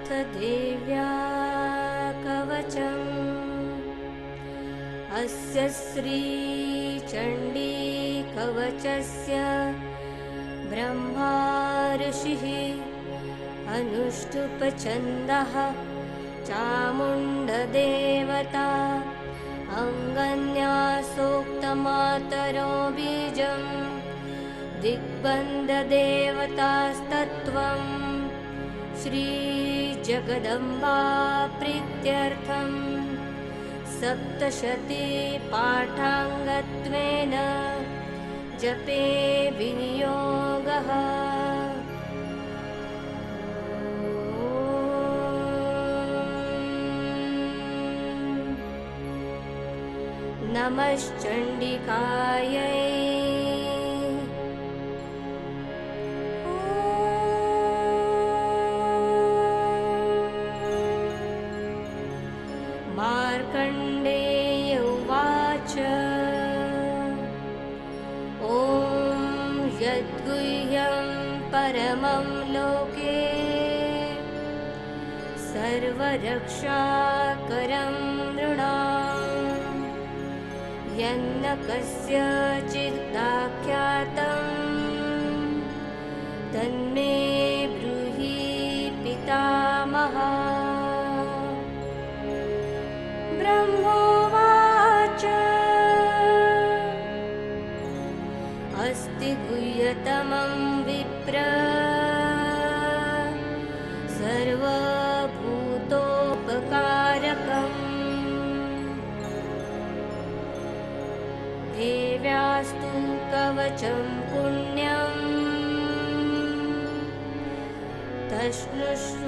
अथ देव्या कवचम् अस्य श्रीचण्डी कवचस्य ब्रह्मा ऋषिः अनुष्टुप्छन्दः चामुण्डदेवता अङ्गन्यासोक्तमातरो बीजं दिग्बन्धदेवतास्तत्त्वम् श्रीजगदम्बा प्रीत्यर्थं सप्तशती पाठाङ्गत्वेन जपे विनियोगः। नमश्चण्डिकायै मार्कण्डेय उवाच ॐ यद्गुह्यं परमं लोके सर्वरक्षाकरं नृणाम् यन्न कस्यचिदाख्यातं तन्मे ब्रूहि पितामहः। ब्रह्मोवाच अस्ति गुह्यतमं विप्र सर्वभूतोपकारकम् देव्यास्तु कवचं पुण्यं तस्नुष्व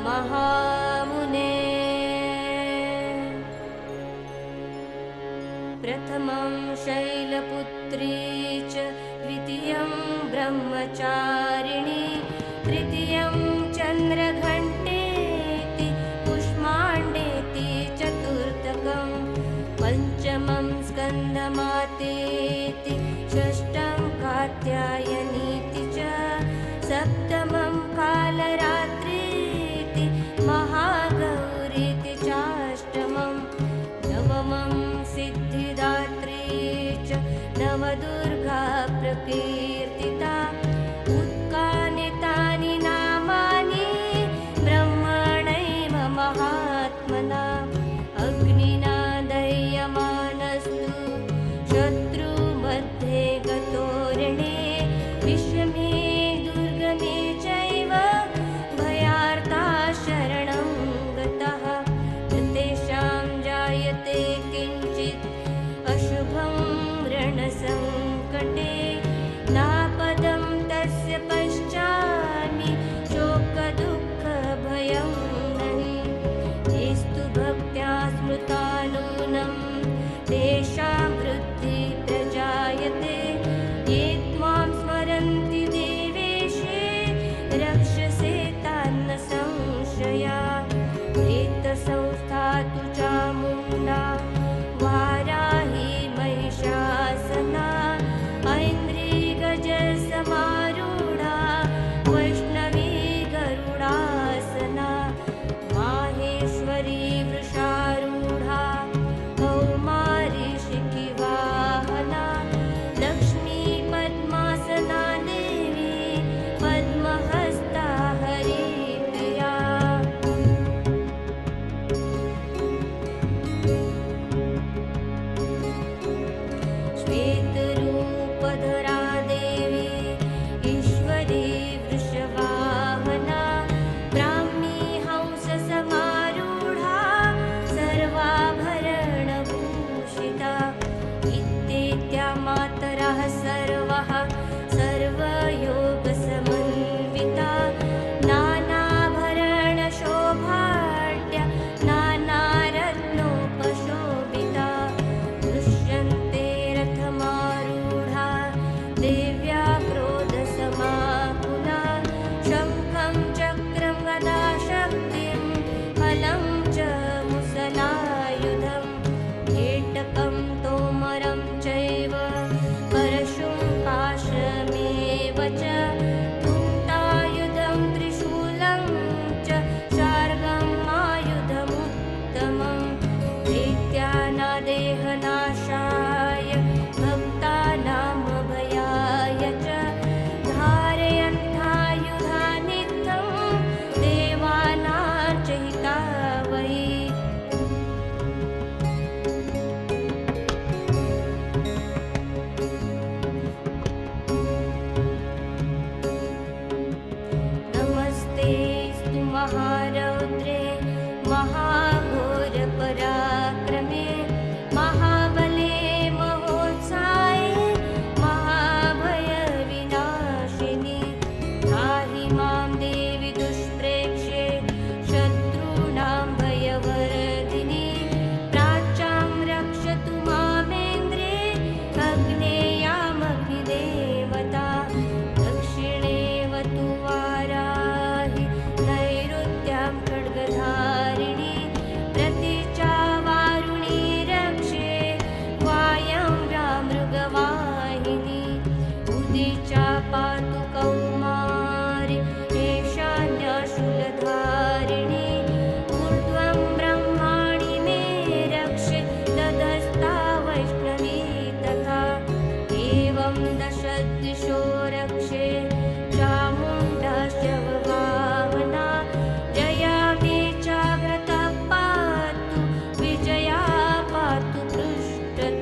महामुने। प्रथमं शैलपुत्री च द्वितीयं ब्रह्मचारिणी तृतीयं चन्द्रघण्टेति कुष्माण्डेति चतुर्थकं पञ्चमं स्कन्दमातेति षष्ठं कात्यायनीति च सप्तमं कालरात्रीति महागौरीति चाष्टमं नवमं सिद्धिदात्री च नवदुर्गा प्रकीर्तिता। उत्कानि तानि नामानि ब्रह्मणैव महात्मना अग्निना दह्यमानस्तु शत्रुमध्ये गतोरणे विषमे दुर्गमे चैव भयार्ता शरणं गतः तेषां जायते किञ्चित् अशुभं रणसङ्कटे नापदं तस्य पश्चामि शोकदुःखभयं नहि तेस्तु भक्त्या स्मृता नूनं तेषां वृद्धिः प्रजायते ये त्वां स्मरन्ति देवेशे रक्षसे तान्न संशया प्रेतसंस्था तु चामुण्डा वार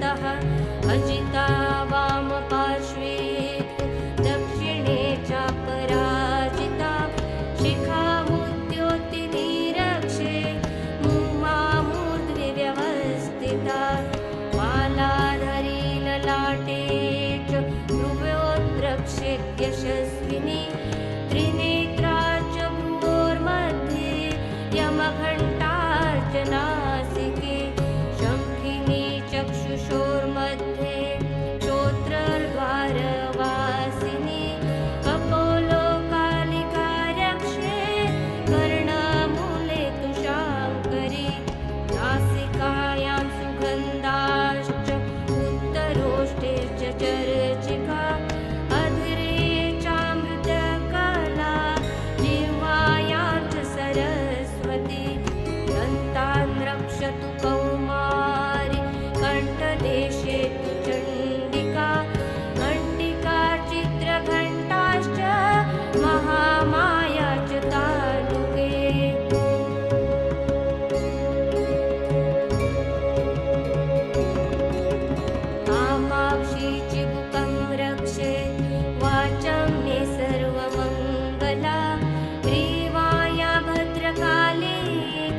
वरदः अजिता वामपार्श्वे दक्षिणे चापराजिता शिखामुद्योतिनिरक्षे मुमामूर्ध्नि व्यवस्थिता मालाधरी ललाटे च भ्रुवोद्रक्षे यशस्विनी त्रिनेत्रा च भ्रुवोर्मध्ये यमघण्टार्चनासिके शङ्खिनी चक्षुषोर्मध्ये श्रोत्रद्वारवासिनी कपोलोकालिका रक्षे कर्णमूले तुषाङ्करी नासिकायां सुगन्धाश्च उत्तरोष्ठे च चर्चिका अधरे चामृतकला जिह्वायां च सरस्वती दन्तान् रक्षतु कौमारी कण्ठदेशे तु चण्डिका घण्टिका चित्रघण्टाश्च महामाया च तालुके कामाक्षी चिबुकं रक्षेत् वाचं मे सर्वमङ्गला ग्रीवाया भद्रकाली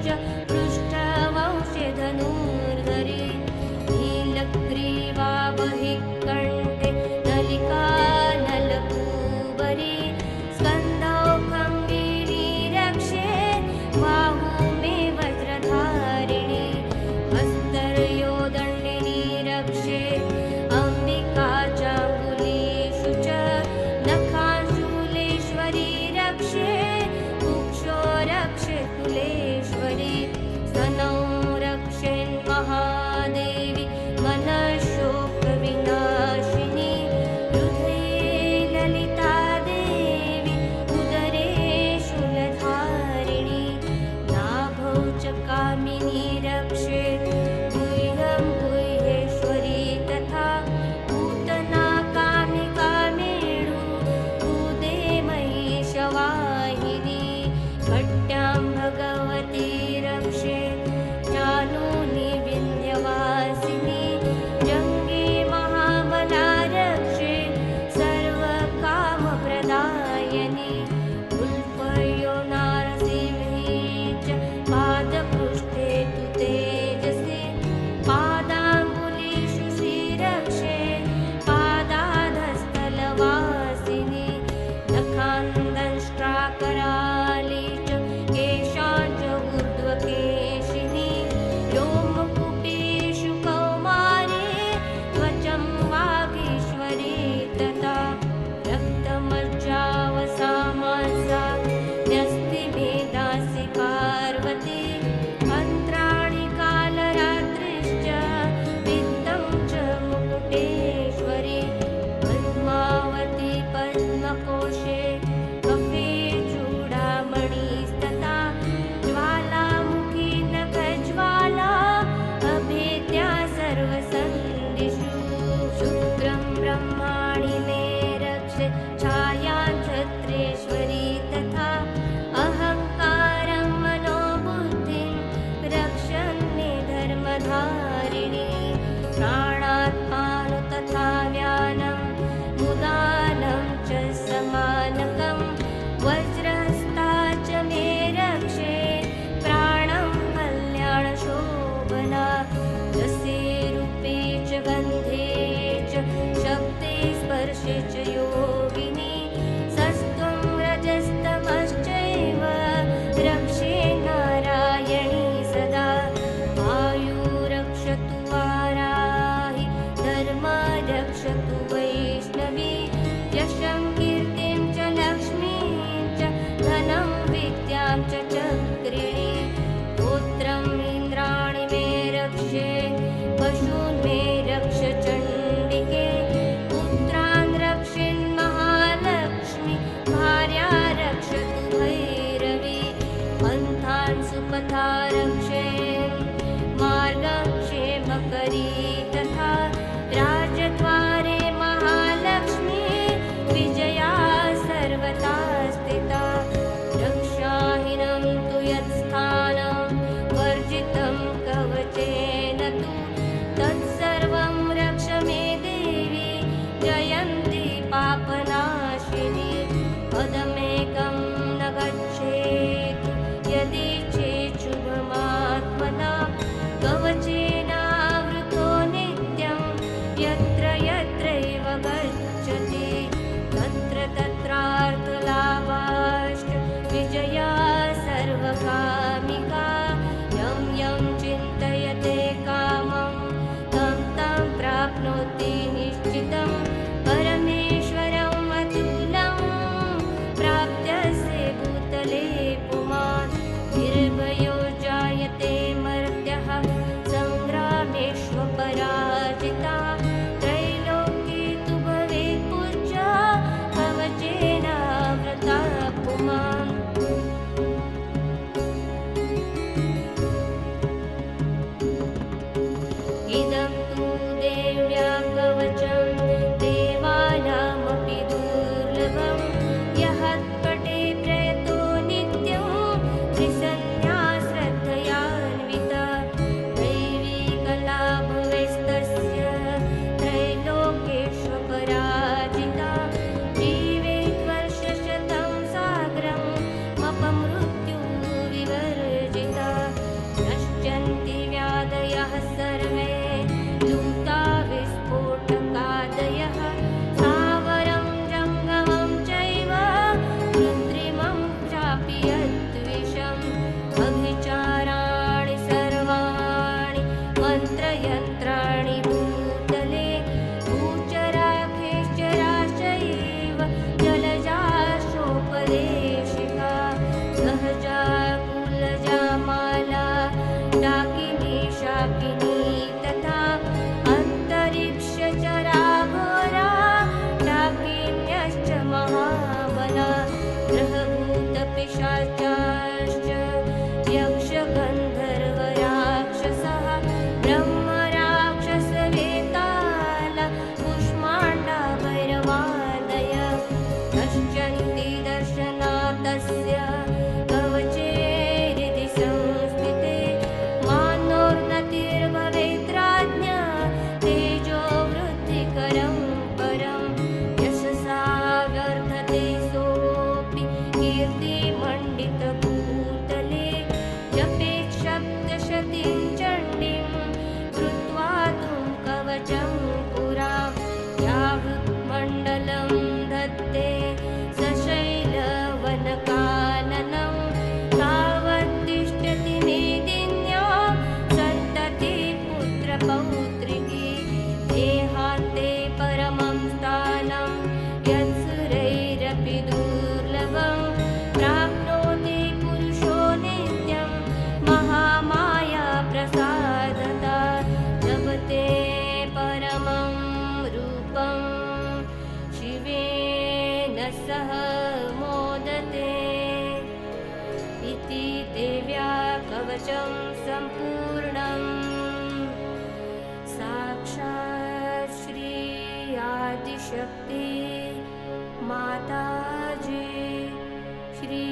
च पृष्ठवंशे धनुर्धरी नीलग्रीवा बहिः कण्ठे नलिका नलकूबरी स्कन्धौ खङ्गिनी रक्षे बाहू मे वज्रधारिणी हस्तर्योदण्डिनी रक्षे अम्बिका चाङ्गुलीषु च नखाशूलेश्वरी रक्षे कुक्षो रक्षे कुलेश्वरी स्तनौ रक्षेन्महादेवी मनःशोकविनाशिनी हृदये ललिता देवी उदरे शूलधारिणी नाभौ च कामिनी रक्षे गुह्यं गुह्येश्वरी तथा पूतना कामिकामेणु उदे महिषवाहिनी भट्ट्यां भगवती रक्षे चानूनि विन्ध्यवासिनी जङ्गे महाबला रक्षे सर्वकामप्रदायिनी उल्फयो नारसिंही च पादपृष्ठे तु तेजसे पादाङ्गुलीषु श्रीरक्षे पादाधस्थलवासिनी नखान्दंष्ट्राकराली च केशाञ्च ऊर्ध्वकेशिनी रोमकुटेषु कौमारी त्वचं वागीश्वरी तथा रक्तमज्जावसामांसा न्यस्तिमेधासि पार्वती अन्त्राणि कालरात्रिश्च वित्तं च मुकुटेश्वरी पद्मावती पद्मकोशे कफे चूडामणिस्तथा ज्वालामुखी नखज्वाला अभेद्या सर्वसन्धिषु शुक्रं ब्रह्माणि मे रक्षे छायां छत्रेश्वरी तथा अहङ्कारं मनोबुद्धिं रक्षन्ने धर्मधारिणी प्राणात्मानु तथा व्यानं मुदानं च समानकं वज्रहस्ता च मे रक्षे प्राणं कल्याणशोभना रसे रूपे च गन्धे च शब्दे स्पर्शे च योगिनी सस्त्वं रजस्तमश्चैव रक्षे नारायणी सदा वायु रक्षतु वाराहि धर्म रक्षतु वैष्णवी यशं कीर्तिं च लक्ष्मीं च धनं विद्यां च चक्रिणी पुत्रम् इन्द्राणि मे रक्षे पशून् मे रक्ष चण्डिके पुत्रान् रक्षेन्महालक्ष्मी भार्या रक्षतु भैरवी पन्थान् सुपथा रक्षेन् मार्गक्षेमकरी तथा राजद्वारे महालक्ष्मी विजया सर्वथा स्थिता रक्षाहीनं तु यत्स्थानं वर्जितं कवचेन तु तत्सर्वं लूताविस्फोटकादयः स्थावरं जङ्गमं चैव कृत्रिमं चापि यद्विषम् अभिचाराणि सर्वाणि मन्त्रयन्त्राणि भूतले भूचराखेश्चराश्चैव जलजाशोपदेशिका सहजा कुलजा माला डाकिनी शाकिनी तथा अन्तरिक्षचराघोरा डाकिन्यश्च महाबला ग्रहभूतपिशाचाश्च यक्षगन्धर्वराक्षसः ब्रह्मराक्षसवेताला कुष्माण्डा भैरवादय नश्यन्ति दर्शनातस्य कवचेरिति संस्थिते मानोन्नतिर्भवेद्राज्ञा तेजो वृद्धिकरं परं यशसा वर्धते सोऽपि कीर्तिमण्डितभूतले जपेत् सप्तशतीं चण्डीं कृत्वा तुं कवचं पुरां यावृत्मण्डलं धत्ते सशैलवनकाननं तावत्तिष्ठति मेदिन्या सन्तति पुत्रपौत्रिकी देहान्ते परमं स्थानं यत्सुरैरपि दुर्लभं प्राप्नोति पुरुषो नित्यं महामाया प्रसादता लभते परमं रूपं शिवेन सह मोदते इति देव्या कवचं सम्पूर्णम् साक्षात् श्री आदिशक्ति माताजी श्री